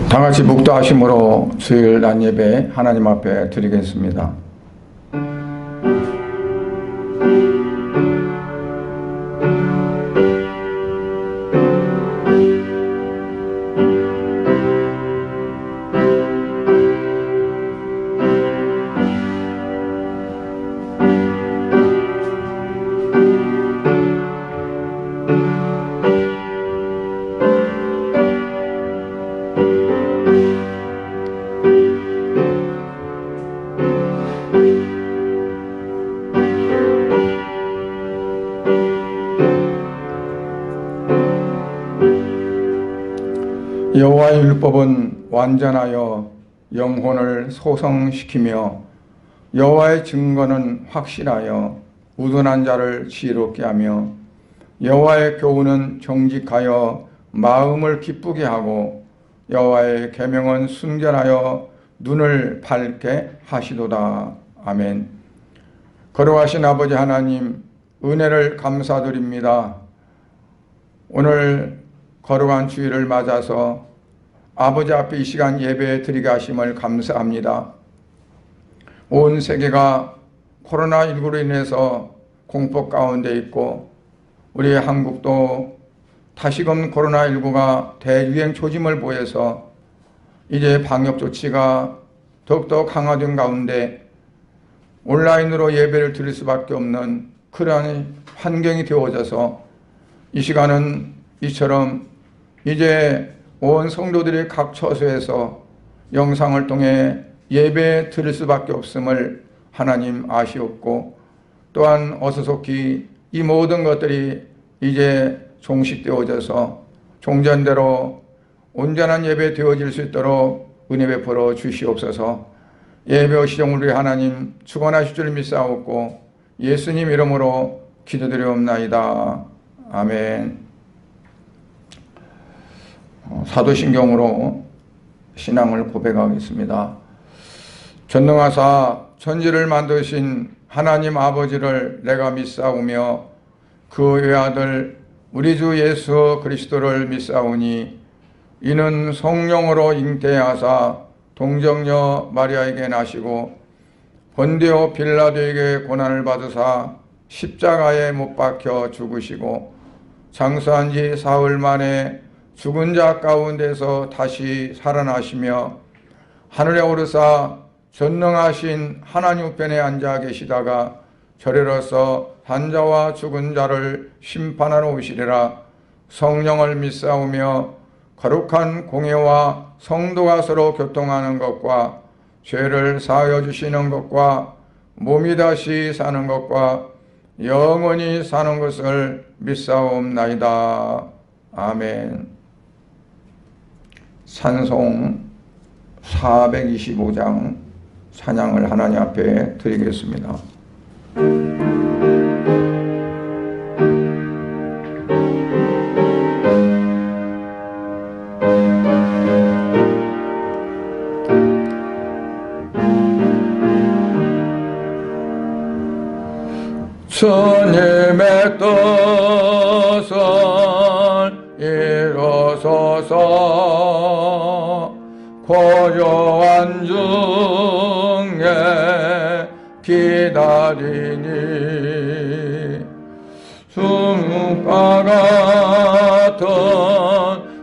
다 같이 묵도하심으로 주일 난 예배 하나님 앞에 드리겠습니다. 여호와의 율법은 완전하여 영혼을 소성시키며 여호와의 증거는 확실하여 우둔한 자를 지혜롭게 하며 여호와의 교훈은 정직하여 마음을 기쁘게 하고 여호와의 계명은 순결하여 눈을 밝게 하시도다. 아멘. 거룩하신 아버지 하나님, 은혜를 감사드립니다. 오늘 거룩한 주일을 맞아서 아버지 앞에 이 시간 예배 드리게 하심을 감사합니다. 온 세계가 코로나19로 인해서 공포 가운데 있고 우리 한국도 다시금 코로나19가 대유행 초짐을 보여서 이제 방역 조치가 더욱더 강화된 가운데 온라인으로 예배를 드릴 수밖에 없는 그러한 환경이 되어져서 이 시간은 이처럼 이제 온 성도들이 각 처소에서 영상을 통해 예배 드릴 수밖에 없음을 하나님 아시옵고, 또한 어서속히 이 모든 것들이 이제 종식되어져서 종전대로 온전한 예배 되어질 수 있도록 은혜 베풀어 주시옵소서. 예배 시정을 위해 하나님 축원하실 줄 믿사옵고 예수님 이름으로 기도드리옵나이다. 아멘. 사도신경으로 신앙을 고백하겠습니다. 전능하사 천지를 만드신 하나님 아버지를 내가 믿사오며 그 외아들 우리 주 예수 그리스도를 믿사오니 이는 성령으로 잉태하사 동정녀 마리아에게 나시고 본디오 빌라도에게 고난을 받으사 십자가에 못 박혀 죽으시고 장사한 지 사흘 만에 죽은 자 가운데서 다시 살아나시며 하늘에 오르사 전능하신 하나님 우편에 앉아 계시다가 절에로서 산자와 죽은 자를 심판하러 오시리라. 성령을 믿사오며 거룩한 공회와 성도가 서로 교통하는 것과 죄를 사하여 주시는 것과 몸이 다시 사는 것과 영원히 사는 것을 믿사옵나이다. 아멘. 찬송 425장 찬양을 하나님 앞에 드리겠습니다. 주님의 뜻을 이루소서. 고요한 중에 기다리니 숨과 같은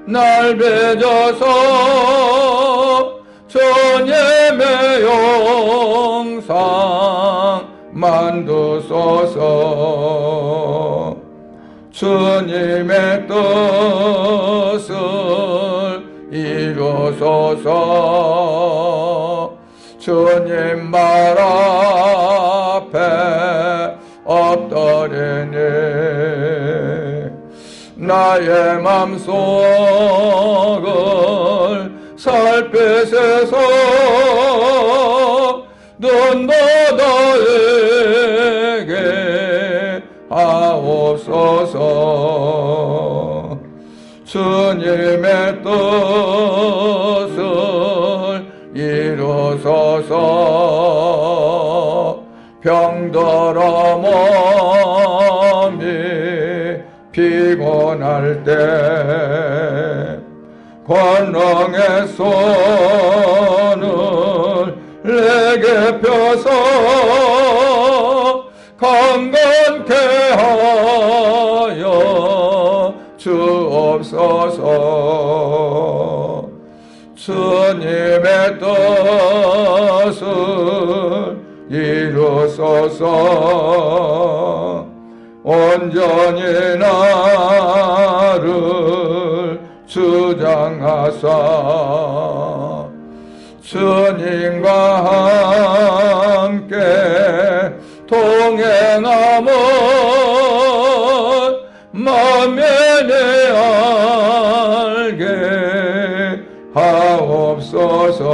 날 빚어서 주님의 영상 만드소서. 주님의 뜻을 이루소서. 주님 말 앞에 엎드리니 나의 맘속을 살피소서. 눈보다에게 하옵소서. 주님의 뜻을 이루소서. 병들어 몸이 피곤할 때 권능의 손을 내게 펴서 강건케 하여 주옵소서. 주님의 뜻을 이루소서. 온전히 나를 주장하사 주님과 함께 동행함은 만면에 알게 하옵소서.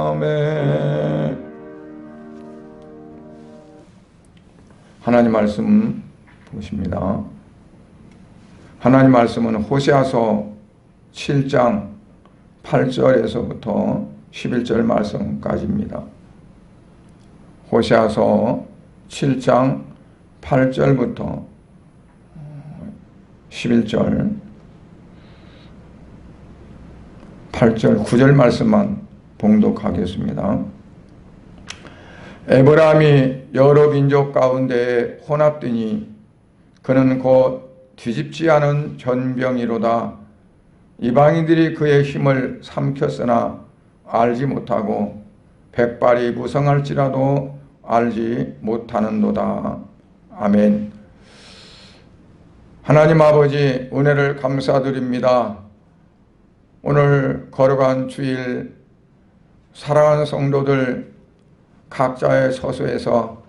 아멘. 하나님 말씀 보십니다. 하나님 말씀은 호세아서 7장 8절에서부터 11절 말씀까지입니다. 호세아서 7장 8절부터 11절 8절 9절 말씀만 봉독하겠습니다. 에브라임이 여러 민족 가운데 혼합되니 그는 곧 뒤집지 않은 전병이로다. 이방인들이 그의 힘을 삼켰으나 알지 못하고 백발이 무성할지라도 알지 못하는도다. 아멘. 하나님 아버지, 은혜를 감사드립니다. 오늘 걸어간 주일 사랑하는 성도들 각자의 처소에서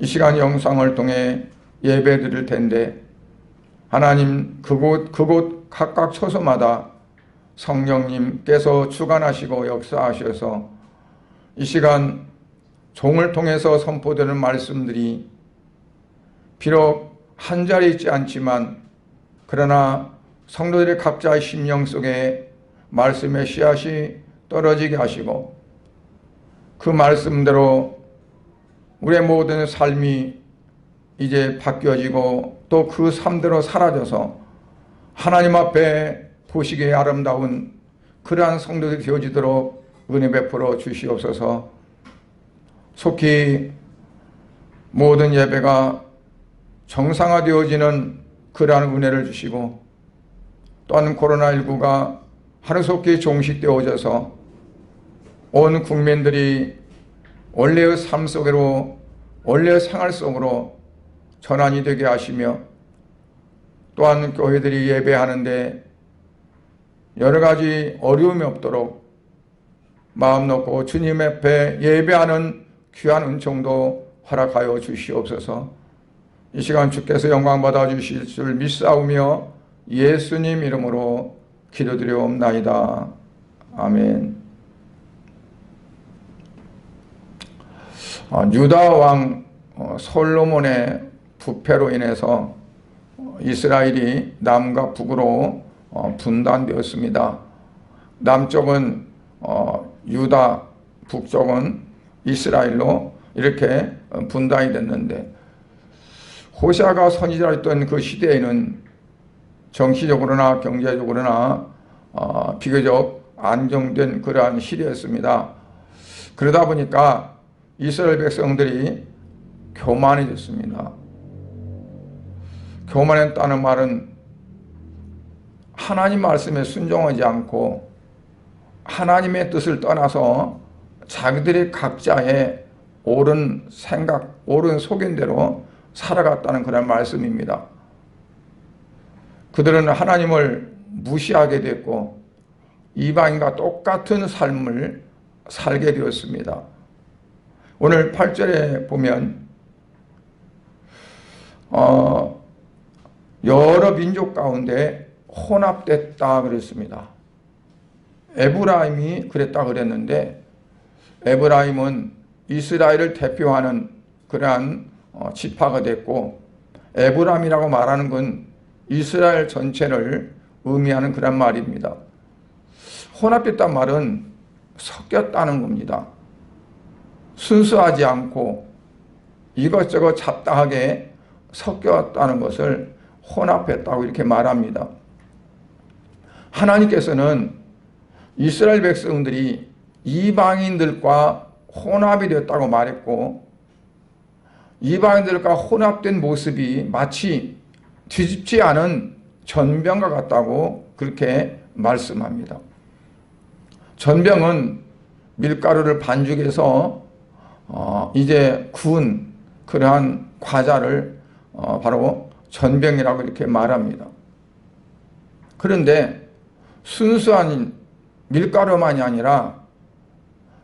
이 시간 영상을 통해 예배 드릴 텐데, 하나님 그곳 각각 처소마다 성령님께서 주관하시고 역사하셔서 이 시간 종을 통해서 선포되는 말씀들이 비록 한 자리에 있지 않지만, 그러나 성도들의 각자의 심령 속에 말씀의 씨앗이 떨어지게 하시고 그 말씀대로 우리의 모든 삶이 이제 바뀌어지고 또 그 삶대로 사라져서 하나님 앞에 보시기에 아름다운 그러한 성도들이 되어지도록 은혜 베풀어 주시옵소서. 속히 모든 예배가 정상화되어지는 그러한 은혜를 주시고, 또한 코로나19가 하루속히 종식되어져서 온 국민들이 원래의 삶 속으로, 원래의 생활 속으로 전환이 되게 하시며, 또한 교회들이 예배하는데 여러 가지 어려움이 없도록 마음 놓고 주님 앞에 예배하는 귀한 은총도 허락하여 주시옵소서. 이 시간 주께서 영광 받아 주실 줄 믿사오며 예수님 이름으로 기도드리옵나이다. 아멘. 유다 왕 솔로몬의 부패로 인해서 이스라엘이 남과 북으로 분단되었습니다. 남쪽은 유다, 북쪽은 이스라엘로 이렇게 분단이 됐는데, 호세아가 선지자였던 그 시대에는 정치적으로나 경제적으로나 비교적 안정된 그러한 시대였습니다. 그러다 보니까 이스라엘 백성들이 교만해졌습니다. 교만했다는 말은 하나님 말씀에 순종하지 않고 하나님의 뜻을 떠나서 자기들이 각자의 옳은 생각, 옳은 속인대로 살아갔다는 그런 말씀입니다. 그들은 하나님을 무시하게 됐고 이방인과 똑같은 삶을 살게 되었습니다. 오늘 8절에 보면 여러 민족 가운데 혼합됐다 그랬습니다. 에브라임이 그랬다 그랬는데, 에브라임은 이스라엘을 대표하는 그러한 지파가 됐고, 에브라임이라고 말하는 건 이스라엘 전체를 의미하는 그런 말입니다. 혼합됐다는 말은 섞였다는 겁니다. 순수하지 않고 이것저것 잡다하게 섞였다는 것을 혼합했다고 이렇게 말합니다. 하나님께서는 이스라엘 백성들이 이방인들과 혼합이 되었다고 말했고, 이방인들과 혼합된 모습이 마치 뒤집지 않은 전병과 같다고 그렇게 말씀합니다. 전병은 밀가루를 반죽해서 이제 구운 그러한 과자를 바로 전병이라고 이렇게 말합니다. 그런데 순수한 밀가루만이 아니라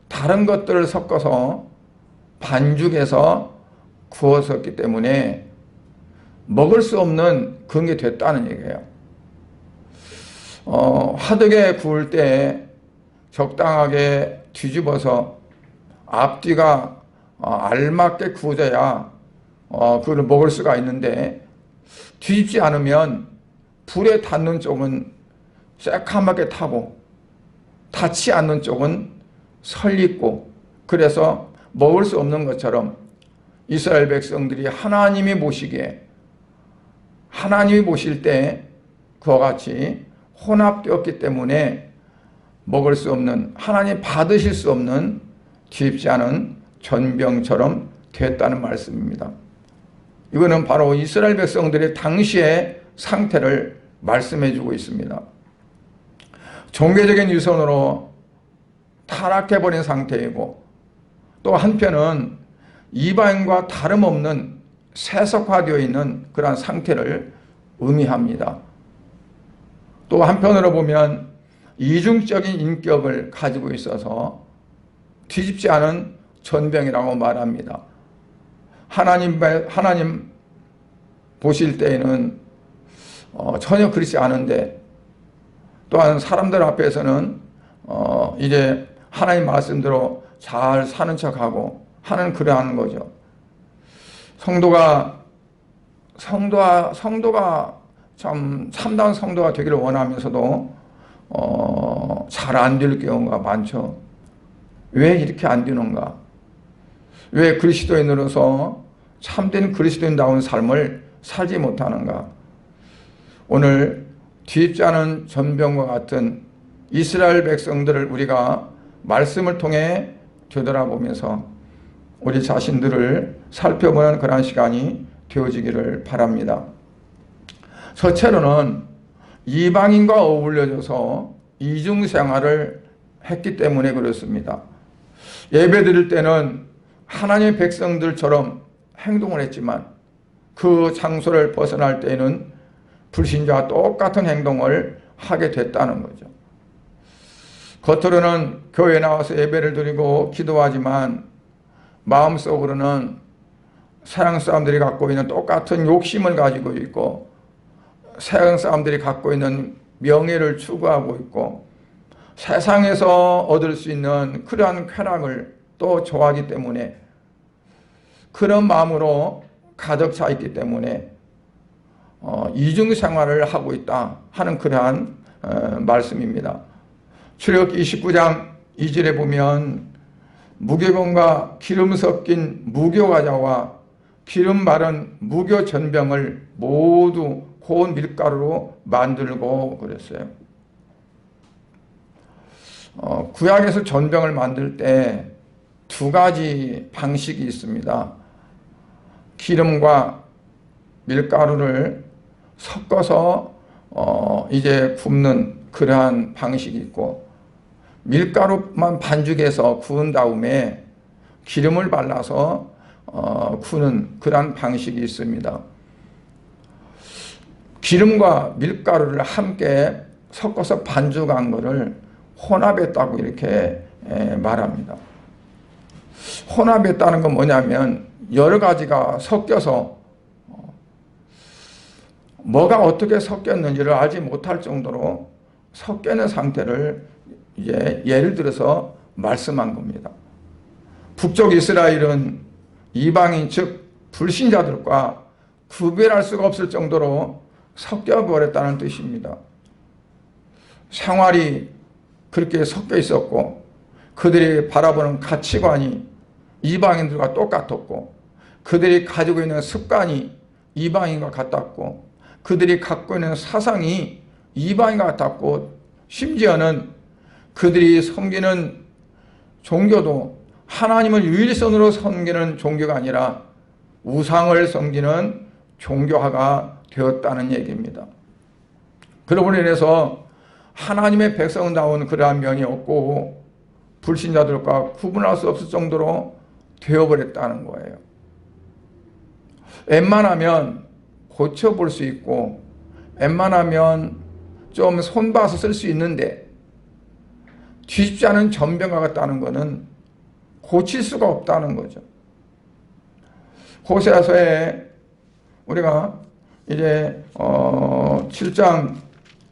다른 것들을 섞어서 반죽해서 구웠었기 때문에 먹을 수 없는 그런 게 됐다는 얘기예요. 화덕에 구울 때 적당하게 뒤집어서 앞뒤가 알맞게 구워져야 그걸 먹을 수가 있는데, 뒤집지 않으면 불에 닿는 쪽은 새카맣게 타고 닿지 않는 쪽은 설익고, 그래서 먹을 수 없는 것처럼 이스라엘 백성들이 하나님이 보실 때 그와 같이 혼합되었기 때문에 먹을 수 없는, 하나님 받으실 수 없는 뒤집지 않은 전병처럼 됐다는 말씀입니다. 이거는 바로 이스라엘 백성들의 당시의 상태를 말씀해 주고 있습니다. 종교적인 유선으로 타락해버린 상태이고, 또 한편은 이방인과 다름없는 세속화되어 있는 그러한 상태를 의미합니다. 또 한편으로 보면 이중적인 인격을 가지고 있어서 뒤집지 않은 전병이라고 말합니다. 하나님 보실 때에는 전혀 그렇지 않은데, 또한 사람들 앞에서는 이제 하나님 말씀대로 잘 사는 척하고 하는 그러한 거죠. 성도가 참 참다운 성도가 되기를 원하면서도 잘 안 될 경우가 많죠. 왜 이렇게 안 되는가? 왜 그리스도인으로서 참된 그리스도인다운 삶을 살지 못하는가? 오늘 뒤집지 않은 전병과 같은 이스라엘 백성들을 우리가 말씀을 통해 되돌아보면서 우리 자신들을 살펴보는 그런 시간이 되어지기를 바랍니다. 첫째로는 이방인과 어울려져서 이중생활을 했기 때문에 그렇습니다. 예배 드릴 때는 하나님의 백성들처럼 행동을 했지만 그 장소를 벗어날 때에는 불신자와 똑같은 행동을 하게 됐다는 거죠. 겉으로는 교회에 나와서 예배를 드리고 기도하지만 마음속으로는 서양 사람들이 갖고 있는 똑같은 욕심을 가지고 있고, 서양 사람들이 갖고 있는 명예를 추구하고 있고, 세상에서 얻을 수 있는 그러한 쾌락을 또 좋아하기 때문에, 그런 마음으로 가득 차 있기 때문에 이중생활을 하고 있다 하는 그러한 말씀입니다. 출애굽기 29장 2절에 보면 무교병과 기름 섞인 무교과자와 기름 바른 무교전병을 모두 고운 밀가루로 만들고 그랬어요. 구약에서 전병을 만들 때 두 가지 방식이 있습니다. 기름과 밀가루를 섞어서 이제 굽는 그러한 방식이 있고, 밀가루만 반죽해서 구운 다음에 기름을 발라서 구는 그러한 방식이 있습니다. 기름과 밀가루를 함께 섞어서 반죽한 것을 혼합했다고 이렇게 말합니다. 혼합했다는 건 뭐냐면 여러 가지가 섞여서 뭐가 어떻게 섞였는지를 알지 못할 정도로 섞여있는 상태를 이제 예를 들어서 말씀한 겁니다. 북쪽 이스라엘은 이방인 즉 불신자들과 구별할 수가 없을 정도로 섞여버렸다는 뜻입니다. 생활이 그렇게 섞여 있었고, 그들이 바라보는 가치관이 이방인들과 똑같았고, 그들이 가지고 있는 습관이 이방인과 같았고, 그들이 갖고 있는 사상이 이방인 같았고, 심지어는 그들이 섬기는 종교도 하나님을 유일선으로 섬기는 종교가 아니라 우상을 섬기는 종교화가 되었다는 얘기입니다. 그러므로 인해서 하나님의 백성다운 그러한 면이 없고 불신자들과 구분할 수 없을 정도로 되어버렸다는 거예요. 웬만하면 고쳐볼 수 있고 웬만하면 좀 손봐서 쓸 수 있는데 뒤집지 않은 전병과 같다는 것은 고칠 수가 없다는 거죠. 호세아서에 우리가 이제 7장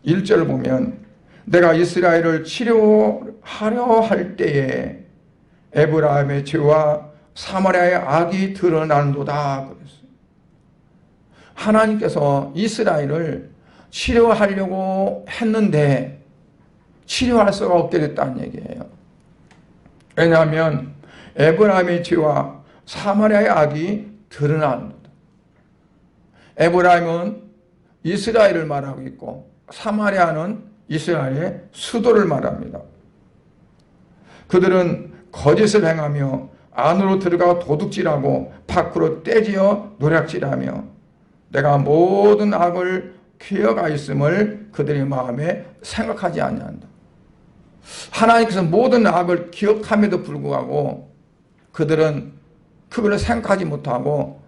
1절을 보면 내가 이스라엘을 치료하려 할 때에 에브라임의 죄와 사마리아의 악이 드러나는도다 그랬어요. 하나님께서 이스라엘을 치료하려고 했는데 치료할 수가 없게 됐다는 얘기예요. 왜냐하면 에브라임의 죄와 사마리아의 악이 드러난다. 에브라임은 이스라엘을 말하고 있고 사마리아는 이스라엘의 수도를 말합니다. 그들은 거짓을 행하며 안으로 들어가 도둑질하고 밖으로 떼지어 노략질하며 내가 모든 악을 기억하였음을 그들의 마음에 생각하지 아니한다. 하나님께서 모든 악을 기억함에도 불구하고 그들은 그걸 생각하지 못하고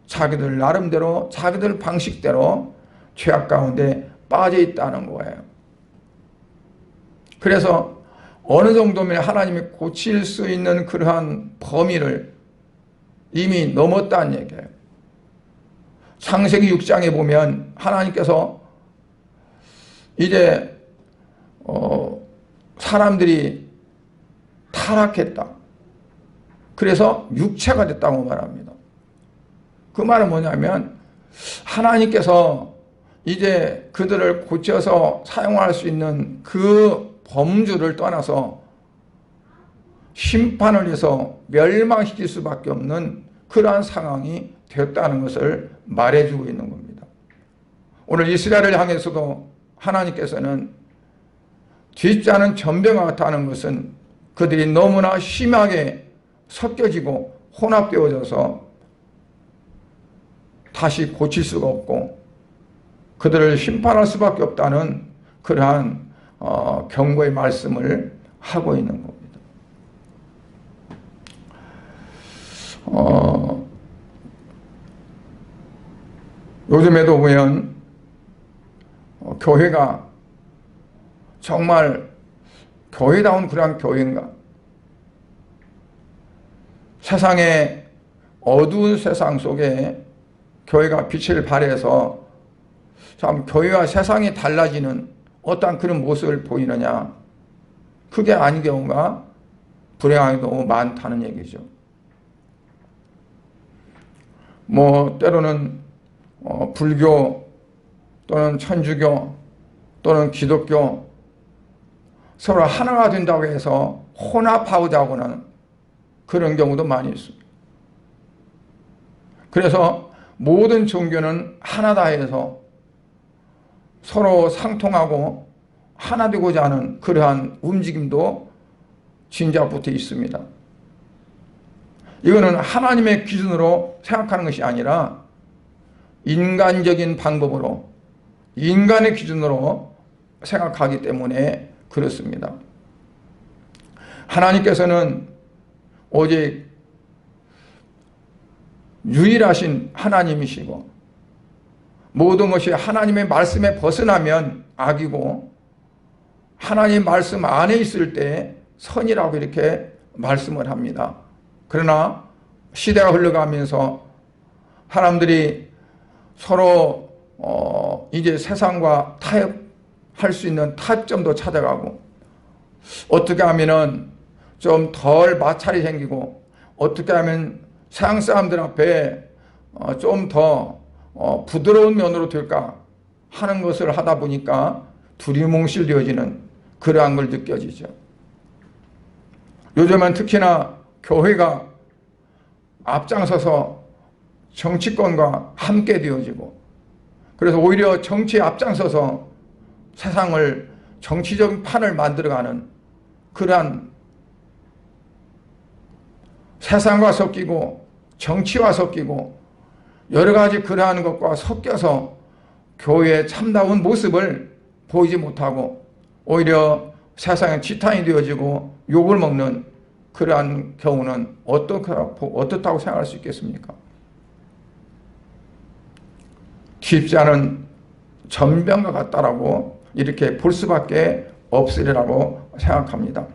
자기들 나름대로 자기들 방식대로 죄악 가운데 빠져 있다는 거예요. 그래서 어느 정도면 하나님이 고칠 수 있는 그러한 범위를 이미 넘었다는 얘기예요. 창세기 6장에 보면 하나님께서 이제 사람들이 타락했다. 그래서 육체가 됐다고 말합니다. 그 말은 뭐냐면 하나님께서 이제 그들을 고쳐서 사용할 수 있는 그 범주를 떠나서 심판을 해서 멸망시킬 수밖에 없는 그러한 상황이 되었다는 것을 말해주고 있는 겁니다. 오늘 이스라엘을 향해서도 하나님께서는 뒤집지 않은 전병과 같다는 것은 그들이 너무나 심하게 섞여지고 혼합되어져서 다시 고칠 수가 없고 그들을 심판할 수밖에 없다는 그러한 경고의 말씀을 하고 있는 겁니다. 요즘에도 보면 교회가 정말 교회다운 그러한 교회인가? 세상의 어두운 세상 속에 교회가 빛을 발해서 참 교회와 세상이 달라지는 어떤 그런 모습을 보이느냐? 그게 아닌 경우가 불행하게 너무 많다는 얘기죠. 뭐 때로는 불교 또는 천주교 또는 기독교 서로 하나가 된다고 해서 혼합하고자 하는 그런 경우도 많이 있습니다. 그래서 모든 종교는 하나다 해서 서로 상통하고 하나 되고자 하는 그러한 움직임도 진짜부터 있습니다. 이거는 하나님의 기준으로 생각하는 것이 아니라 인간적인 방법으로 인간의 기준으로 생각하기 때문에 그렇습니다. 하나님께서는 오직 유일하신 하나님이시고 모든 것이 하나님의 말씀에 벗어나면 악이고 하나님 말씀 안에 있을 때 선이라고 이렇게 말씀을 합니다. 그러나 시대가 흘러가면서 사람들이 서로 이제 세상과 타협할 수 있는 타협점도 찾아가고 어떻게 하면은 좀 덜 마찰이 생기고 어떻게 하면 세상 사람들 앞에 좀 더 부드러운 면으로 될까 하는 것을 하다 보니까 두리뭉실되어지는 그러한 걸 느껴지죠. 요즘은 특히나 교회가 앞장서서 정치권과 함께 되어지고 그래서 오히려 정치에 앞장서서 세상을 정치적인 판을 만들어가는 그러한 세상과 섞이고 정치와 섞이고 여러 가지 그러한 것과 섞여서 교회의 참다운 모습을 보이지 못하고 오히려 세상의 지탄이 되어지고 욕을 먹는 그러한 경우는 어떻다고 생각할 수 있겠습니까? 쉽지 않은 전병과 같다라고 이렇게 볼 수밖에 없으리라고 생각합니다.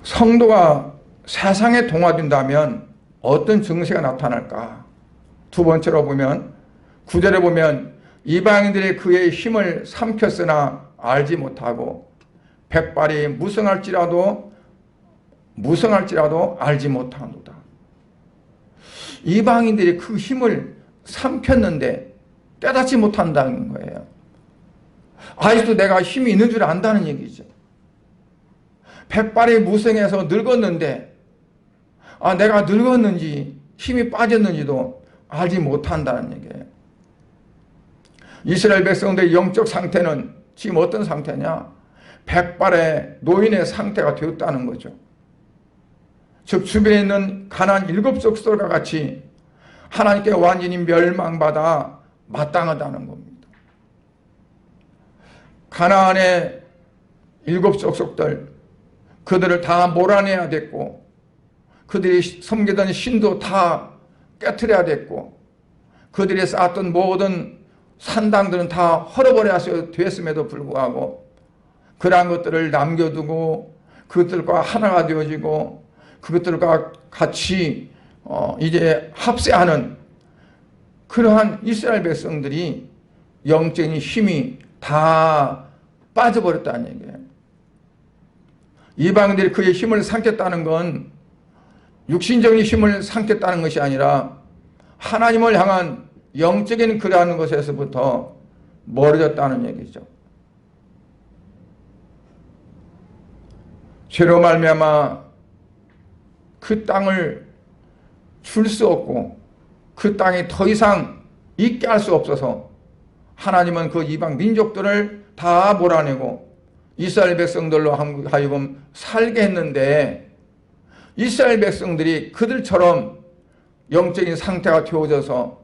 성도가 세상에 동화된다면 어떤 증세가 나타날까? 두 번째로 보면 9절에 보면 이방인들이 그의 힘을 삼켰으나 알지 못하고 백발이 무성할지라도 알지 못하노라. 이방인들이 그 힘을 삼켰는데 깨닫지 못한다는 거예요. 아직도 내가 힘이 있는 줄 안다는 얘기죠. 백발이 무성해서 늙었는데 내가 늙었는지 힘이 빠졌는지도 알지 못한다는 얘기예요. 이스라엘 백성들의 영적 상태는 지금 어떤 상태냐? 백발의 노인의 상태가 되었다는 거죠. 즉 주변에 있는 가나안 7 족속과 같이 하나님께 완전히 멸망받아 마땅하다는 겁니다. 가나안의 7 족속들 그들을 다 몰아내야 됐고 그들이 섬기던 신도 다 깨트려야 됐고 그들이 쌓았던 모든 산당들은 다 헐어버려야 됐음에도 불구하고 그러한 것들을 남겨두고 그것들과 하나가 되어지고 그것들과 같이 이제 합세하는 그러한 이스라엘 백성들이 영적인 힘이 다 빠져버렸다는 얘기예요. 이방인들이 그의 힘을 삼켰다는 건 육신적인 힘을 삼켰다는 것이 아니라 하나님을 향한 영적인 그러한 것에서부터 멀어졌다는 얘기죠. 죄로 말미암아 그 땅을 줄 수 없고 그 땅이 더 이상 있게 할 수 없어서 하나님은 그 이방 민족들을 다 몰아내고 이스라엘 백성들로 하여금 살게 했는데 이스라엘 백성들이 그들처럼 영적인 상태가 되어져서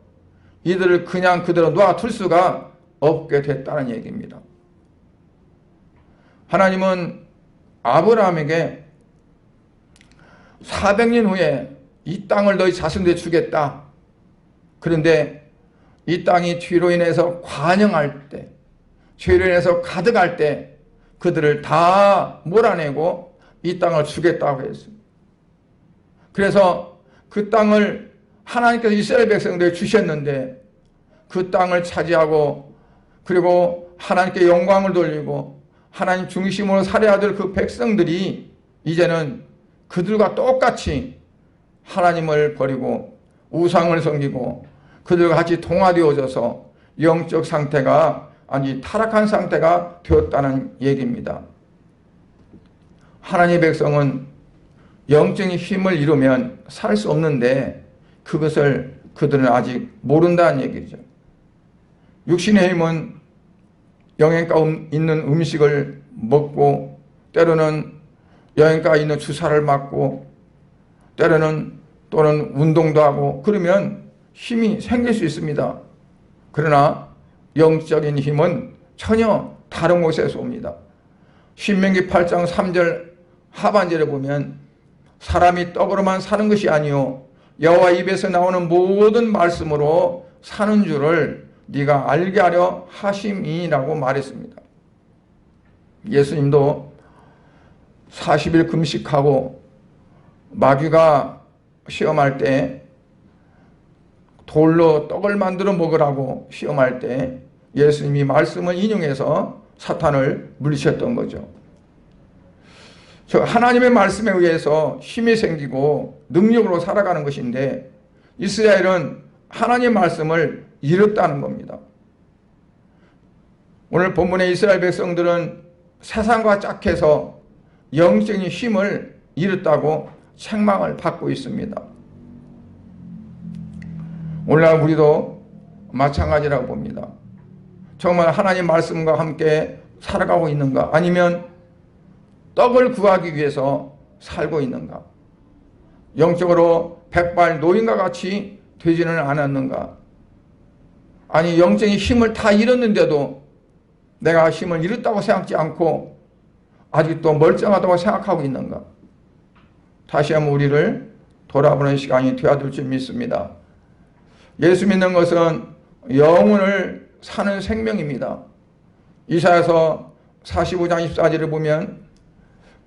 이들을 그냥 그대로 놔둘 수가 없게 됐다는 얘기입니다. 하나님은 아브라함에게 400년 후에 이 땅을 너희 자손들에게 주겠다. 그런데 이 땅이 죄로 인해서 관영할 때, 죄로 인해서 가득할 때 그들을 다 몰아내고 이 땅을 주겠다고 했습니다. 그래서 그 땅을 하나님께서 이스라엘 백성들에게 주셨는데 그 땅을 차지하고 그리고 하나님께 영광을 돌리고 하나님 중심으로 살아야 될 그 백성들이 이제는 그들과 똑같이 하나님을 버리고 우상을 섬기고 그들과 같이 동화되어져서 영적 상태가 아니 타락한 상태가 되었다는 얘기입니다. 하나님의 백성은 영적인 힘을 이루면 살 수 없는데 그것을 그들은 아직 모른다는 얘기죠. 육신의 힘은 영양가 있는 음식을 먹고 때로는 영양가 있는 주사를 맞고 때로는 또는 운동도 하고 그러면 힘이 생길 수 있습니다. 그러나 영적인 힘은 전혀 다른 곳에서 옵니다. 신명기 8장 3절 하반절에 보면 사람이 떡으로만 사는 것이 아니요 여호와 입에서 나오는 모든 말씀으로 사는 줄을 네가 알게 하려 하심이라고 말했습니다. 예수님도 40일 금식하고 마귀가 시험할 때 돌로 떡을 만들어 먹으라고 시험할 때 예수님이 말씀을 인용해서 사탄을 물리쳤던 거죠. 하나님의 말씀에 의해서 힘이 생기고 능력으로 살아가는 것인데 이스라엘은 하나님의 말씀을 잃었다는 겁니다. 오늘 본문의 이스라엘 백성들은 세상과 짝해서 영적인 힘을 잃었다고 책망을 받고 있습니다. 오늘날 우리도 마찬가지라고 봅니다. 정말 하나님 말씀과 함께 살아가고 있는가? 아니면 떡을 구하기 위해서 살고 있는가? 영적으로 백발 노인과 같이 되지는 않았는가? 아니, 영적인 힘을 다 잃었는데도 내가 힘을 잃었다고 생각지 않고 아직도 멀쩡하다고 생각하고 있는가? 다시 한번 우리를 돌아보는 시간이 되어야 될 줄 믿습니다. 예수 믿는 것은 영혼을 사는 생명입니다. 이사야서 45장 24절을 보면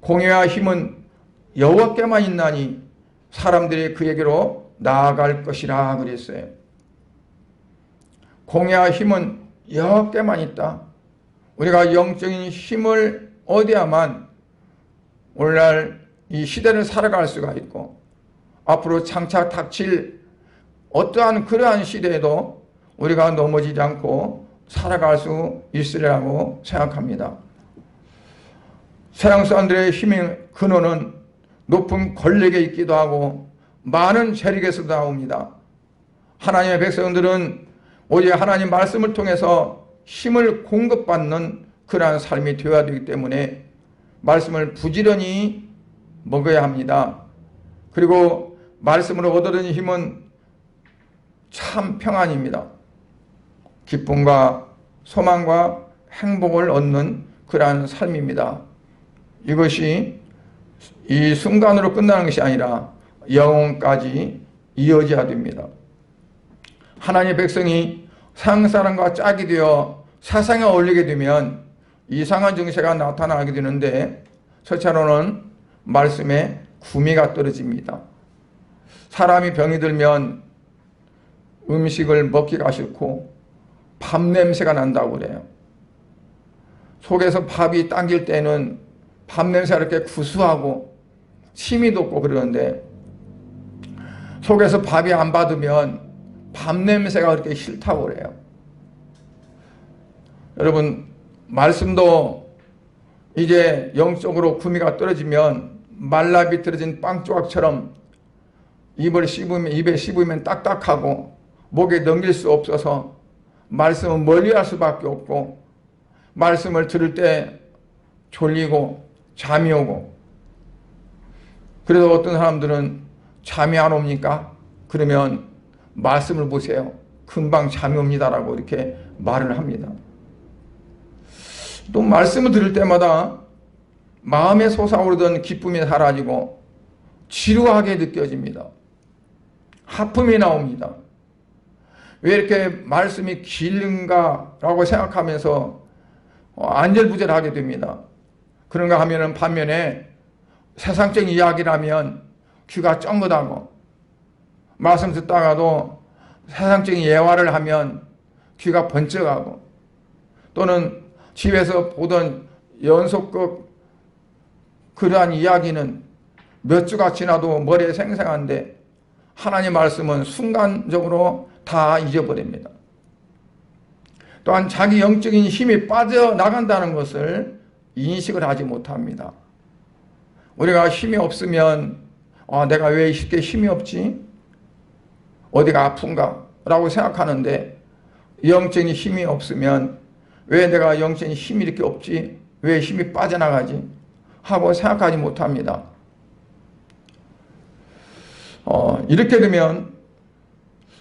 공의와 힘은 여호와께만 있나니 사람들이 그에게로 나아갈 것이라 그랬어요. 공의와 힘은 여호와께만 있다. 우리가 영적인 힘을 얻어야만 오늘날 이 시대를 살아갈 수가 있고 앞으로 장차 닥칠 어떠한 그러한 시대에도 우리가 넘어지지 않고 살아갈 수 있으리라고 생각합니다. 서양 사람들의 힘의 근원은 높은 권력에 있기도 하고 많은 재력에서도 나옵니다. 하나님의 백성들은 오직 하나님 말씀을 통해서 힘을 공급받는 그러한 삶이 되어야 되기 때문에 말씀을 부지런히 먹어야 합니다. 그리고 말씀으로 얻어든 힘은 참 평안입니다. 기쁨과 소망과 행복을 얻는 그러한 삶입니다. 이것이 이 순간으로 끝나는 것이 아니라 영혼까지 이어져야 됩니다. 하나님의 백성이 세상 사람과 짝이 되어 세상에 어울리게 되면 이상한 증세가 나타나게 되는데 첫째로는 말씀에 구미가 떨어집니다. 사람이 병이 들면 음식을 먹기가 싫고 밥 냄새가 난다고 그래요. 속에서 밥이 당길 때는 밥 냄새가 이렇게 구수하고 침이 돋고 그러는데 속에서 밥이 안 받으면 밥 냄새가 그렇게 싫다고 그래요. 여러분, 말씀도 이제 영적으로 구미가 떨어지면 말라 비틀어진 빵 조각처럼 입에 씹으면 딱딱하고 목에 넘길 수 없어서 말씀은 멀리할 수밖에 없고 말씀을 들을 때 졸리고 잠이 오고 그래서 어떤 사람들은 잠이 안 옵니까? 그러면 말씀을 보세요. 금방 잠이 옵니다라고 이렇게 말을 합니다. 또 말씀을 들을 때마다 마음에 솟아오르던 기쁨이 사라지고 지루하게 느껴집니다. 하품이 나옵니다. 왜 이렇게 말씀이 길는가라고 생각하면서 안절부절하게 됩니다. 그런가 하면은 반면에 세상적인 이야기를 하면 귀가 쫑긋하고 말씀 듣다가도 세상적인 예화를 하면 귀가 번쩍하고 또는 집에서 보던 연속극 그러한 이야기는 몇 주가 지나도 머리에 생생한데 하나님 말씀은 순간적으로 다 잊어버립니다. 또한 자기 영적인 힘이 빠져나간다는 것을 인식을 하지 못합니다. 우리가 힘이 없으면 내가 왜 이렇게 힘이 없지? 어디가 아픈가? 라고 생각하는데 영적인 힘이 없으면 왜 내가 영적인 힘이 이렇게 없지? 왜 힘이 빠져나가지? 하고 생각하지 못합니다. 이렇게 되면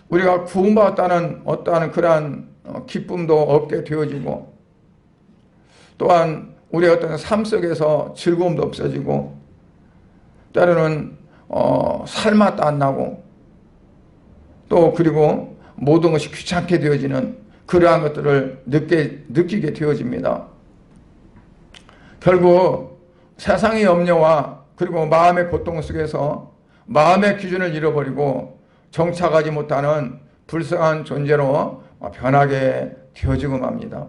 우리가 구원받았다는 어떠한 그러한 기쁨도 없게 되어지고 또한 우리의 어떤 삶 속에서 즐거움도 없어지고 때로는 살맛도 안 나고 또 그리고 모든 것이 귀찮게 되어지는 그러한 것들을 느끼게 되어집니다. 결국 세상의 염려와 그리고 마음의 고통 속에서 마음의 기준을 잃어버리고 정착하지 못하는 불쌍한 존재로 변하게 되어지고 맙니다.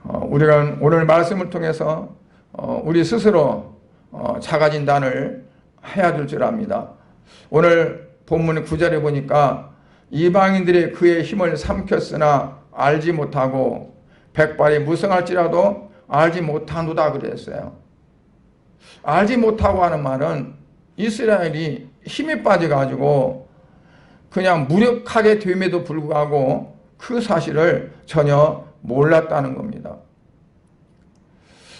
우리가 오늘 말씀을 통해서 우리 스스로 자가진단을 해야 될 줄 압니다. 오늘 본문 9절에 보니까 이방인들이 그의 힘을 삼켰으나 알지 못하고 백발이 무성할지라도 알지 못하노다 그랬어요. 알지 못하고 하는 말은 이스라엘이 힘이 빠져가지고 그냥 무력하게 됨에도 불구하고 그 사실을 전혀 몰랐다는 겁니다.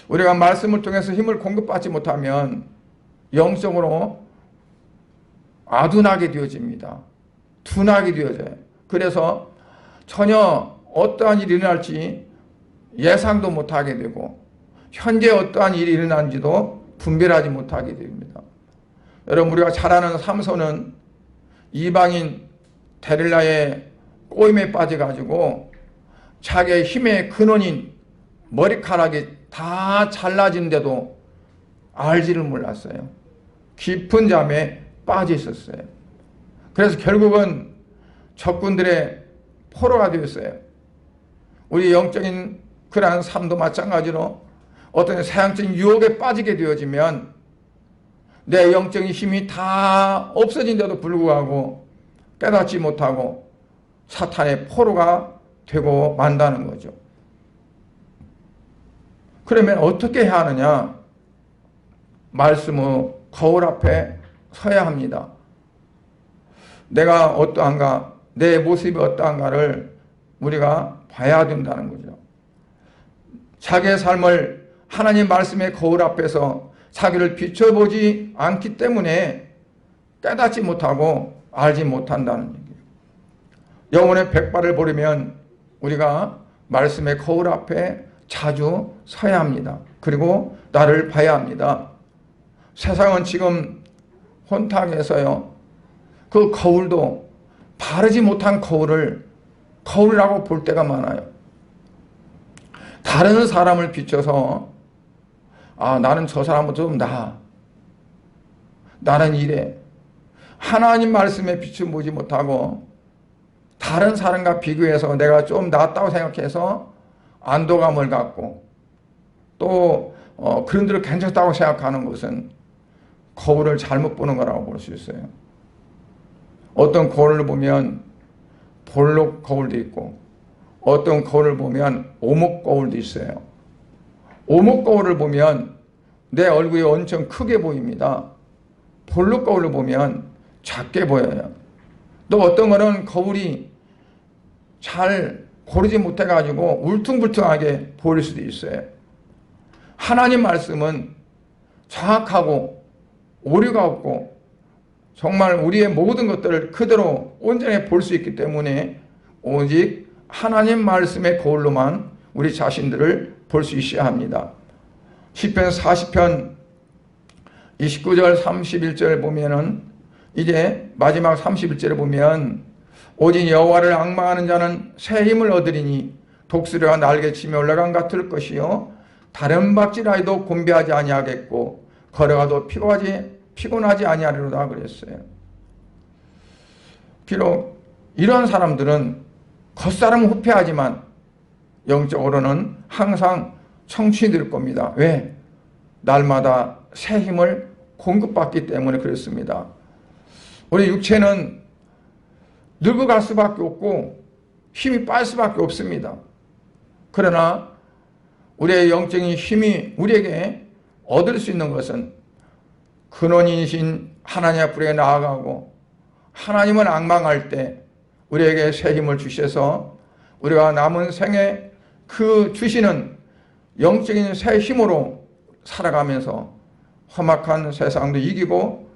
우리가 말씀을 통해서 힘을 공급받지 못하면 영적으로 아둔하게 되어집니다. 둔하게 되어져요. 그래서 전혀 어떠한 일이 일어날지 예상도 못하게 되고 현재 어떠한 일이 일어난지도 분별하지 못하게 됩니다. 여러분, 우리가 잘 아는 삼손은 이방인 데릴라의 꼬임에 빠져가지고 자기의 힘의 근원인 머리카락이 다 잘라진데도 알지를 몰랐어요. 깊은 잠에 빠져 있었어요. 그래서 결국은 적군들의 포로가 되었어요. 우리 영적인 그러한 삶도 마찬가지로 어떤 세상적인 유혹에 빠지게 되어지면 내 영적인 힘이 다 없어진데도 불구하고 깨닫지 못하고 사탄의 포로가 되고 만다는 거죠. 그러면 어떻게 해야 하느냐? 말씀의 거울 앞에 서야 합니다. 내가 어떠한가, 내 모습이 어떠한가를 우리가 봐야 된다는 거죠. 자기의 삶을 하나님 말씀의 거울 앞에서 자기를 비춰보지 않기 때문에 깨닫지 못하고 알지 못한다는 얘기예요. 영혼의 백발을 보려면 우리가 말씀의 거울 앞에 자주 서야 합니다. 그리고 나를 봐야 합니다. 세상은 지금 혼탁해서요, 그 거울도 바르지 못한 거울을 거울이라고 볼 때가 많아요. 다른 사람을 비춰서 나는 저 사람은 좀 나아, 나는 이래, 하나님 말씀에 비춰보지 못하고 다른 사람과 비교해서 내가 좀 낫다고 생각해서 안도감을 갖고 또 그런 대로 괜찮다고 생각하는 것은 거울을 잘못 보는 거라고 볼 수 있어요. 어떤 거울을 보면 볼록 거울도 있고 어떤 거울을 보면 오목 거울도 있어요. 오목 거울을 보면 내 얼굴이 엄청 크게 보입니다. 볼록 거울을 보면 작게 보여요. 또 어떤 거는 거울이 잘 고르지 못해가지고 울퉁불퉁하게 보일 수도 있어요. 하나님 말씀은 정확하고 오류가 없고 정말 우리의 모든 것들을 그대로 온전히 볼 수 있기 때문에 오직 하나님 말씀의 거울로만 우리 자신들을 볼 수 있어야 합니다. 시편 40편 29절 31절 보면은 이제 마지막 31절에 보면 오직 여호와를 앙망하는 자는 새 힘을 얻으리니 독수리가 날개치며 올라간 같을 것이요 다른 박질하여도 곤비하지 아니하겠고 걸어가도 피곤하지 아니하리로다 그랬어요. 비록 이런 사람들은 겉사람은 후패하지만 영적으로는 항상 청춘이 겁니다. 왜? 날마다 새 힘을 공급받기 때문에 그렇습니다. 우리 육체는 늙어갈 수밖에 없고 힘이 빠질 수밖에 없습니다. 그러나 우리의 영적인 힘이 우리에게 얻을 수 있는 것은 근원이신 하나님 앞에 나아가고 하나님을 앙망할 때 우리에게 새 힘을 주셔서 우리가 남은 생에 그 주시는 영적인 새 힘으로 살아가면서 험악한 세상도 이기고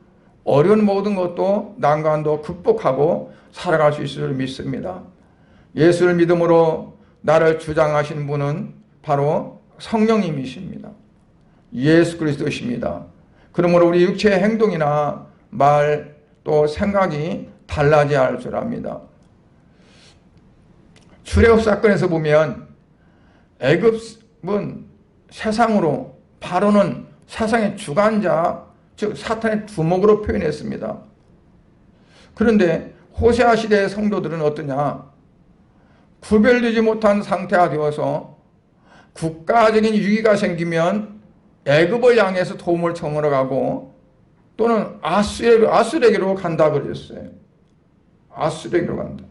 어려운 모든 것도 난관도 극복하고 살아갈 수 있을 줄 믿습니다. 예수를 믿음으로 나를 주장하신 분은 바로 성령님이십니다. 예수 그리스도십니다. 그러므로 우리 육체의 행동이나 말 또 생각이 달라져야 할 줄 압니다. 출애굽 사건에서 보면 애굽은 세상으로 바로는 세상의 주관자 즉 사탄의 두목으로 표현했습니다. 그런데 호세아 시대의 성도들은 어떠냐? 구별되지 못한 상태가 되어서 국가적인 위기가 생기면 애굽을 향해서 도움을 청하러 가고 또는 아수르에게로 간다 그랬어요. 아수르에게로 간다.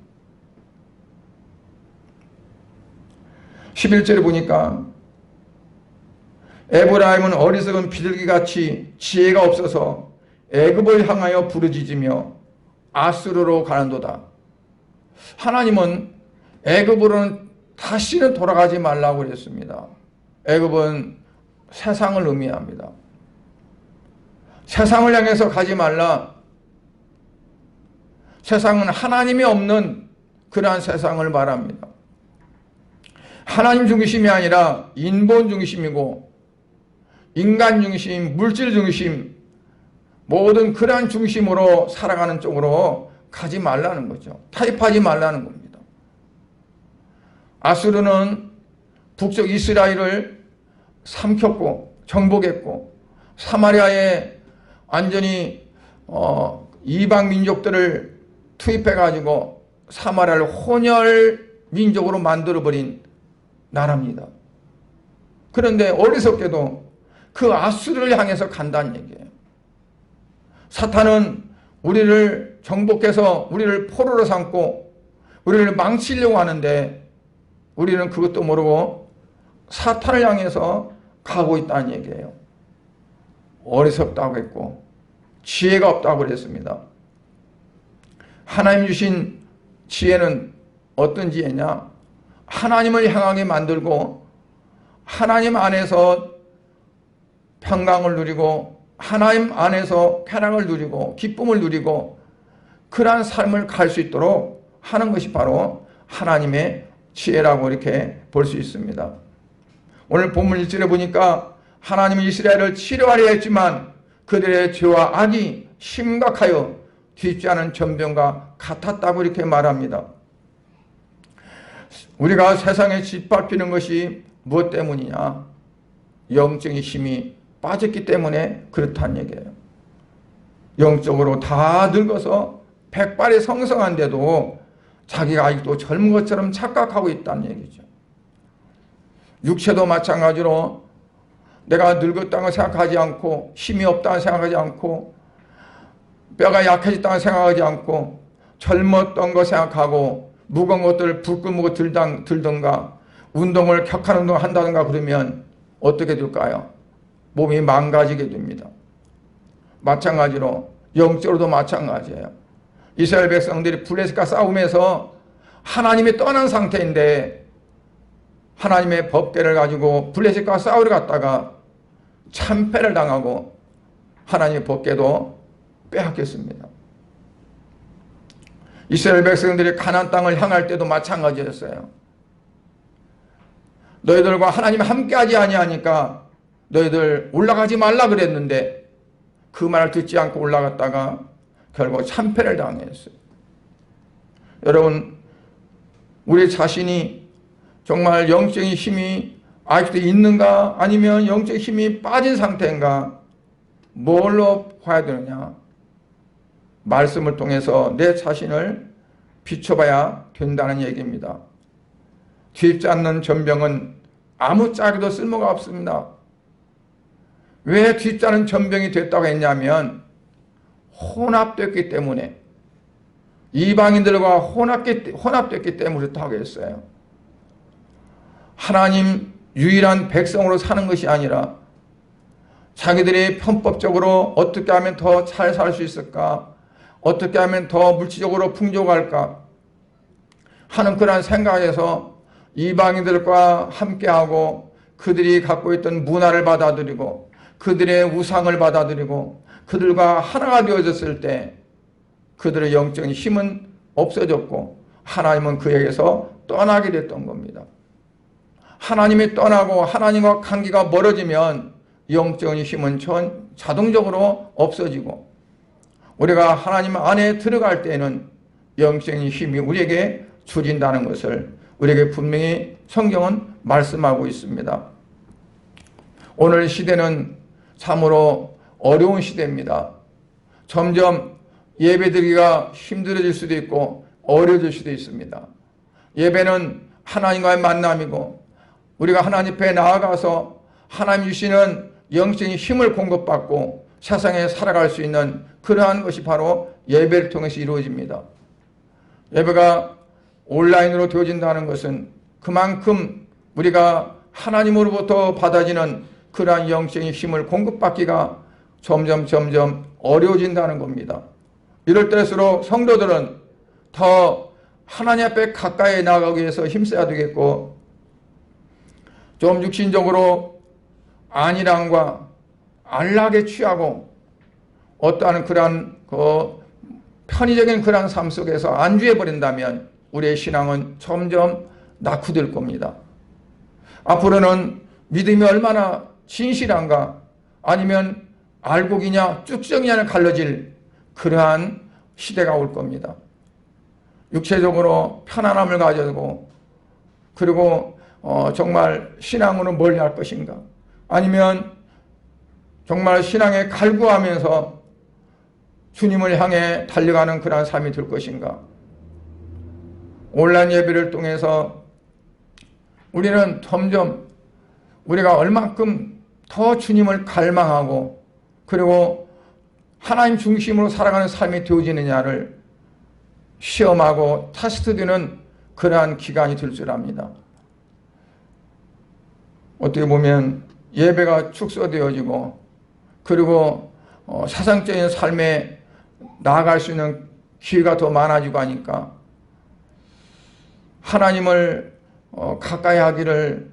11절에 보니까 에브라임은 어리석은 비둘기같이 지혜가 없어서 애굽을 향하여 부르짖으며 아수르로 가는도다. 하나님은 애굽으로는 다시는 돌아가지 말라고 그랬습니다. 애굽은 세상을 의미합니다. 세상을 향해서 가지 말라. 세상은 하나님이 없는 그러한 세상을 말합니다. 하나님 중심이 아니라 인본 중심이고 인간 중심, 물질 중심, 모든 그러한 중심으로 살아가는 쪽으로 가지 말라는 거죠. 타협하지 말라는 겁니다. 아수르는 북쪽 이스라엘을 삼켰고 정복했고 사마리아에 완전히 이방 민족들을 투입해가지고 사마리아를 혼혈 민족으로 만들어버린 나라입니다. 그런데 어리석게도 그 아수르를 향해서 간다는 얘기예요. 사탄은 우리를 정복해서 우리를 포로로 삼고 우리를 망치려고 하는데 우리는 그것도 모르고 사탄을 향해서 가고 있다는 얘기예요. 어리석다고 했고 지혜가 없다고 그랬습니다. 하나님 주신 지혜는 어떤 지혜냐? 하나님을 향하게 만들고 하나님 안에서 평강을 누리고 하나님 안에서 쾌락을 누리고 기쁨을 누리고 그러한 삶을 갈 수 있도록 하는 것이 바로 하나님의 지혜라고 이렇게 볼 수 있습니다. 오늘 본문 1절에 보니까 하나님은 이스라엘을 치료하려 했지만 그들의 죄와 악이 심각하여 뒤집지 않은 전병과 같았다고 이렇게 말합니다. 우리가 세상에 짓밟히는 것이 무엇 때문이냐? 영적인 힘이 빠졌기 때문에 그렇다는 얘기예요. 영적으로 다 늙어서 백발이 성성한데도 자기가 아직도 젊은 것처럼 착각하고 있다는 얘기죠. 육체도 마찬가지로 내가 늙었다고 생각하지 않고 힘이 없다고 생각하지 않고 뼈가 약해졌다고 생각하지 않고 젊었던 거 생각하고 무거운 것들 불끈 들던가 운동을 격한 운동을 한다든가 그러면 어떻게 될까요? 몸이 망가지게 됩니다. 마찬가지로 영적으로도 마찬가지예요. 이스라엘 백성들이 블레셋과 싸우면서 하나님이 떠난 상태인데 하나님의 법궤를 가지고 블레셋과 싸우러 갔다가 참패를 당하고 하나님의 법궤도 빼앗겼습니다. 이스라엘 백성들이 가나안 땅을 향할 때도 마찬가지였어요. 너희들과 하나님 함께하지 아니하니까 너희들 올라가지 말라 그랬는데 그 말을 듣지 않고 올라갔다가 결국 참패를 당했어요. 여러분, 우리 자신이 정말 영적인 힘이 아직도 있는가 아니면 영적인 힘이 빠진 상태인가 뭘로 봐야 되느냐? 말씀을 통해서 내 자신을 비춰봐야 된다는 얘기입니다. 뒤집지 않는 전병은 아무짝에도 쓸모가 없습니다. 왜 뒤집지 않은 전병이 됐다고 했냐면 혼합됐기 때문에 이방인들과 혼합됐기 때문에 그렇다고 했어요. 하나님 유일한 백성으로 사는 것이 아니라 자기들이 편법적으로 어떻게 하면 더 잘 살 수 있을까? 어떻게 하면 더 물질적으로 풍족할까? 하는 그런 생각에서 이방인들과 함께하고 그들이 갖고 있던 문화를 받아들이고 그들의 우상을 받아들이고 그들과 하나가 되어졌을 때 그들의 영적인 힘은 없어졌고 하나님은 그에게서 떠나게 됐던 겁니다. 하나님이 떠나고 하나님과 관계가 멀어지면 영적인 힘은 자동적으로 없어지고 우리가 하나님 안에 들어갈 때는 영적인 힘이 우리에게 주어진다는 것을 우리에게 분명히 성경은 말씀하고 있습니다. 오늘 시대는 참으로 어려운 시대입니다. 점점 예배드리기가 힘들어질 수도 있고 어려워질 수도 있습니다. 예배는 하나님과의 만남이고 우리가 하나님 앞에 나아가서 하나님 주시는 영적인 힘을 공급받고 세상에 살아갈 수 있는 그러한 것이 바로 예배를 통해서 이루어집니다. 예배가 온라인으로 되어진다는 것은 그만큼 우리가 하나님으로부터 받아지는 그러한 영적인 힘을 공급받기가 점점 어려워진다는 겁니다. 이럴 때일수록 성도들은 더 하나님 앞에 가까이 나가기 위해서 힘써야 되겠고, 좀 육신적으로 안일함과 안락에 취하고 어떠한 그러한 편의적인 그러한 삶 속에서 안주해 버린다면 우리의 신앙은 점점 낙후될 겁니다. 앞으로는 믿음이 얼마나 진실한가, 아니면 알곡이냐 쭉정이냐를 갈라질 그러한 시대가 올 겁니다. 육체적으로 편안함을 가지고, 그리고 정말 신앙으로 멀리할 것인가, 아니면 정말 신앙에 갈구하면서 주님을 향해 달려가는 그러한 삶이 될 것인가. 온라인 예배를 통해서 우리는 점점 우리가 얼만큼 더 주님을 갈망하고 그리고 하나님 중심으로 살아가는 삶이 되어지느냐를 시험하고 테스트되는 그러한 기간이 될 줄 압니다. 어떻게 보면 예배가 축소되어지고, 그리고 사상적인 삶에 나아갈 수 있는 기회가 더 많아지고 하니까 하나님을 가까이 하기를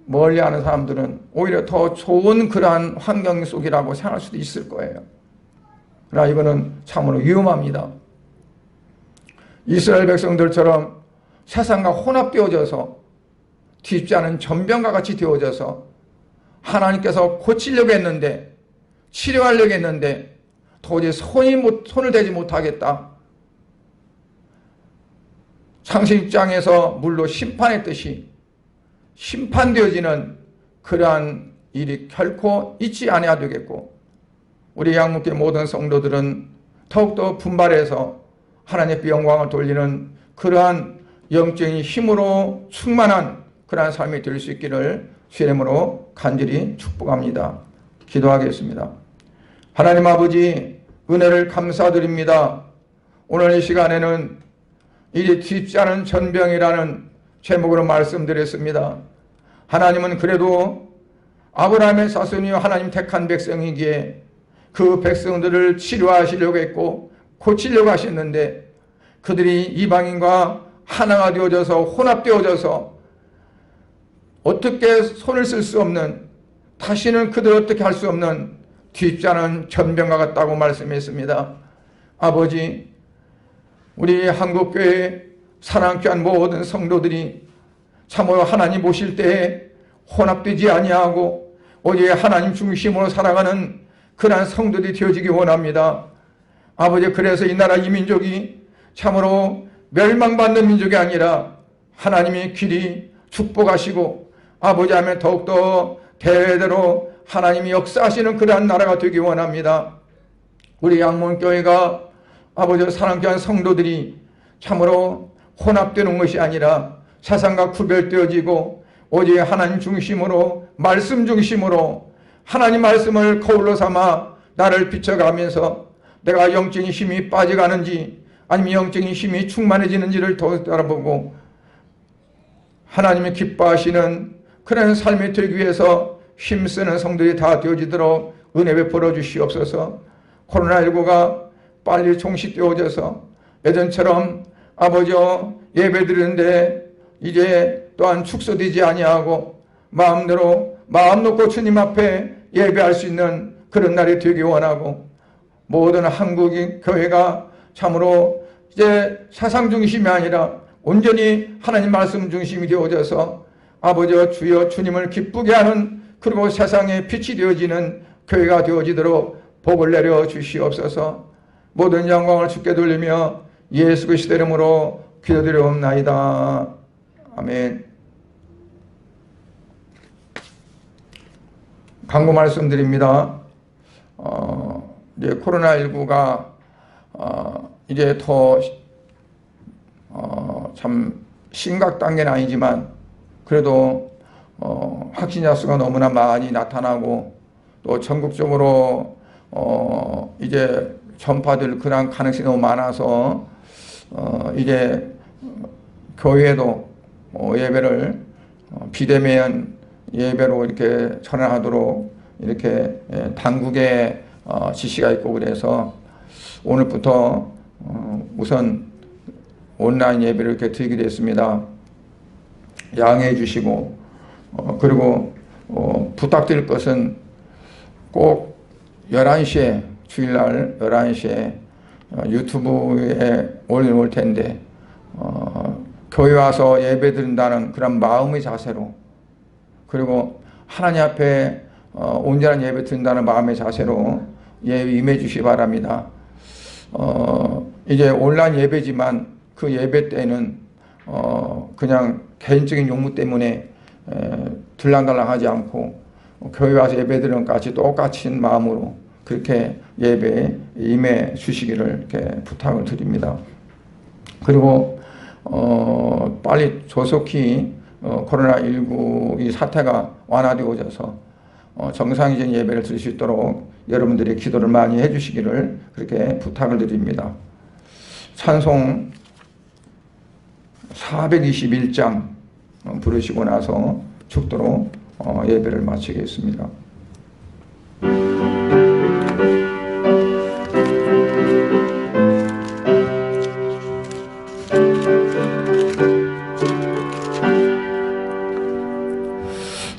멀리하는 사람들은 오히려 더 좋은 그러한 환경 속이라고 생각할 수도 있을 거예요. 그러나 이거는 참으로 위험합니다. 이스라엘 백성들처럼 세상과 혼합되어져서 뒤집지 않은 전병과 같이 되어져서 하나님께서 고치려고 했는데, 치료하려고 했는데 도저히 손을 대지 못하겠다. 창세기 6장에서 물로 심판했듯이 심판되어지는 그러한 일이 결코 있지 않아야 되겠고, 우리 양육계 모든 성도들은 더욱더 분발해서 하나님께 영광을 돌리는 그러한 영적인 힘으로 충만한 그러한 삶이 될 수 있기를 주의 이름으로 간절히 축복합니다. 기도하겠습니다. 하나님 아버지, 은혜를 감사드립니다. 오늘 이 시간에는 이제 뒤집지 않은 전병이라는 제목으로 말씀드렸습니다. 하나님은 그래도 아브라함의 자손이요 하나님 택한 백성이기에 그 백성들을 치료하시려고 했고 고치려고 하셨는데, 그들이 이방인과 하나가 되어져서 혼합되어져서 어떻게 손을 쓸 수 없는, 다시는 그들 어떻게 할 수 없는 뒤집지 않은 전병과 같다고 말씀했습니다. 아버지, 우리 한국교회 사랑교한 모든 성도들이 참으로 하나님 보실 때에 혼합되지 아니하고 오직 하나님 중심으로 살아가는 그러한 성도들이 되어지기 원합니다. 아버지, 그래서 이 나라 이 민족이 참으로 멸망받는 민족이 아니라 하나님이 길이 축복하시고 아버지 하면 더욱더 대대로 하나님이 역사하시는 그러한 나라가 되기 원합니다. 우리 양문교회가 아버지 사랑하는 성도들이 참으로 혼합되는 것이 아니라 세상과 구별되어지고 오직 하나님 중심으로, 말씀 중심으로 하나님 말씀을 거울로 삼아 나를 비춰가면서 내가 영적인 힘이 빠져가는지 아니면 영적인 힘이 충만해지는지를 더 알아보고 하나님이 기뻐하시는 그런 삶이 되기 위해서 힘쓰는 성도들이 다 되어지도록 은혜 베풀어 주시옵소서. 코로나19가 빨리 종식되어져서 예전처럼 아버지여 예배드리는데 이제 또한 축소되지 아니하고 마음대로 마음 놓고 주님 앞에 예배할 수 있는 그런 날이 되기 원하고, 모든 한국인 교회가 참으로 이제 사상 중심이 아니라 온전히 하나님 말씀 중심이 되어져서 아버지와 주여 주님을 기쁘게 하는, 그리고 세상에 빛이 되어지는 교회가 되어지도록 복을 내려 주시옵소서. 모든 영광을 주께 돌리며 예수 그리스도 이름으로 기도드리옵나이다. 아멘. 광고 말씀드립니다. 이제 코로나19가 이제 더 참 심각 단계는 아니지만 그래도 확진자 수가 너무나 많이 나타나고 또 전국적으로 이제 전파될 그런 가능성이 너무 많아서 이제 교회도 예배를 비대면 예배로 이렇게 전환하도록 이렇게 당국의 지시가 있고, 그래서 오늘부터 우선 온라인 예배를 이렇게 드리게 됐습니다. 양해해 주시고 그리고 부탁드릴 것은 꼭 11시에 주일날 11시에 유튜브에 올려놓을 텐데 교회 와서 예배 드린다는 그런 마음의 자세로, 그리고 하나님 앞에 온전한 예배 드린다는 마음의 자세로 예배 임해 주시기 바랍니다. 이제 온라인 예배지만 그 예배 때는 그냥 개인적인 용무 때문에 들랑달랑하지 않고 교회 와서 예배 드리는 것 같이 똑같이 마음으로 그렇게 예배에 임해 주시기를 이렇게 부탁을 드립니다. 그리고 빨리 조속히 코로나19 이 사태가 완화되어져서 정상적인 예배를 드릴 수 있도록 여러분들이 기도를 많이 해주시기를 그렇게 부탁을 드립니다. 찬송 421장 부르시고 나서 축도로 예배를 마치겠습니다.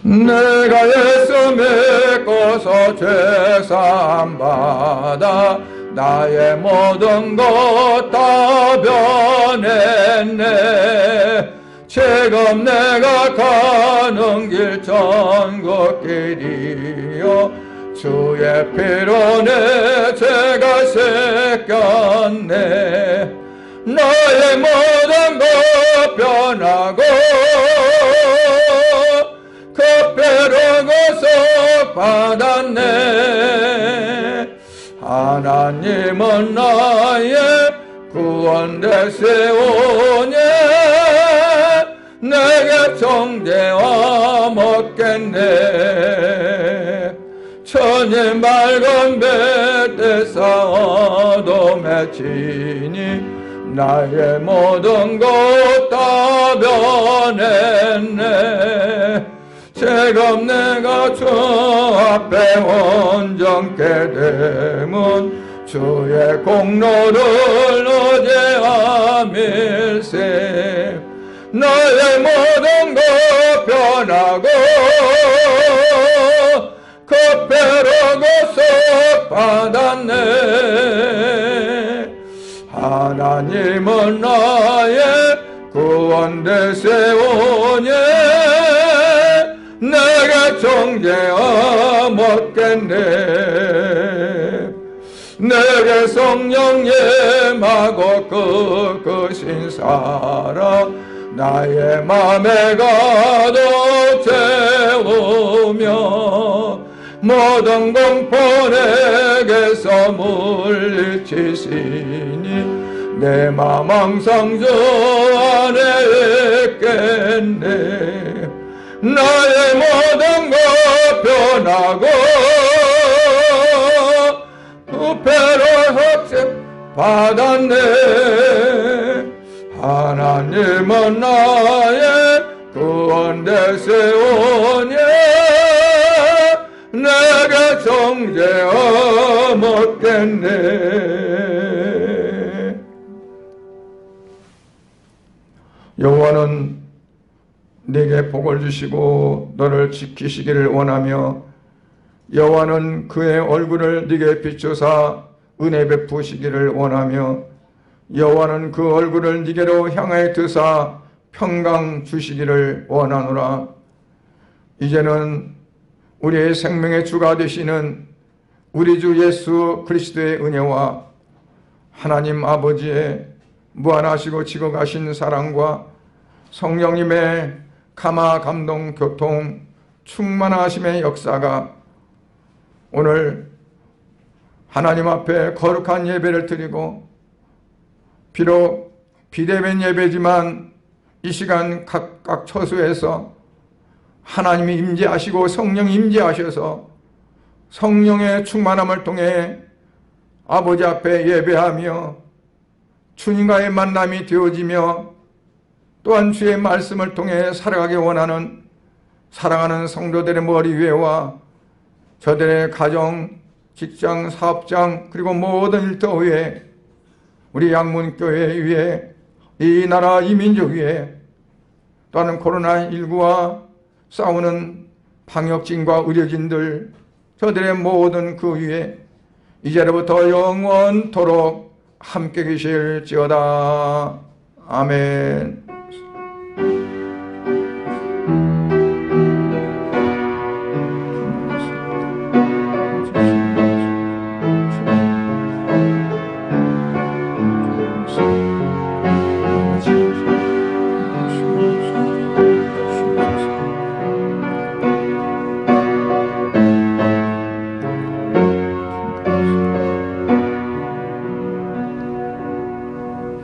내가 예수 믿고서 죄사함 받아 나의 모든 것 다 변했네. 지금 내가 가는 길 전국길이요 주의 피로 내 죄가 씻겼네. 나의 모든 것 변하고 그 피로 구속 받았네. 하나님은 나의 구원 되시오니 내게 정죄와 먹겠네. 천이 맑은 빛에 쌓아도 맺히니 나의 모든 것 다 변했네. 지금 내가 주 앞에 온전케 되면 주의 공로를 어제함일세. 나의 모든 것 변하고 그 피로 구속 받았네. 하나님은 나의 구원 되시오니 내게 정죄하 먹겠네. 내게 성령 임하고 그신 사랑 나의 맘에 가득 채우며 모든 공포 내게서 물리치시니 내 맘 항상 주 안에 있겠네. 나의 모든 것 변하고 그 피로 흑색 받았네. 하나님은 나의 구원 되시오니 내게 정죄하 먹겠네. 여호와는 네게 복을 주시고 너를 지키시기를 원하며 여호와는 그의 얼굴을 네게 비추사 은혜 베푸시기를 원하며 여호와는 그 얼굴을 네게로 향하여 드사 평강 주시기를 원하노라. 이제는 우리의 생명의 주가 되시는 우리 주 예수 그리스도의 은혜와 하나님 아버지의 무한하시고 지극하신 사랑과 성령님의 감화 감동 교통 충만하심의 역사가 오늘 하나님 앞에 거룩한 예배를 드리고 비록 비대면 예배지만 이 시간 각각 처소에서 하나님이 임재하시고 성령이 임재하셔서 성령의 충만함을 통해 아버지 앞에 예배하며 주님과의 만남이 되어지며 또한 주의 말씀을 통해 살아가기 원하는 사랑하는 성도들의 머리 위에와 저들의 가정, 직장, 사업장, 그리고 모든 일터 위에, 우리 양문교회 위에, 이 나라 이 민족 위에, 또한 코로나19와 싸우는 방역진과 의료진들, 저들의 모든 그 위에 이제로부터 영원토록 함께 계실지어다. 아멘.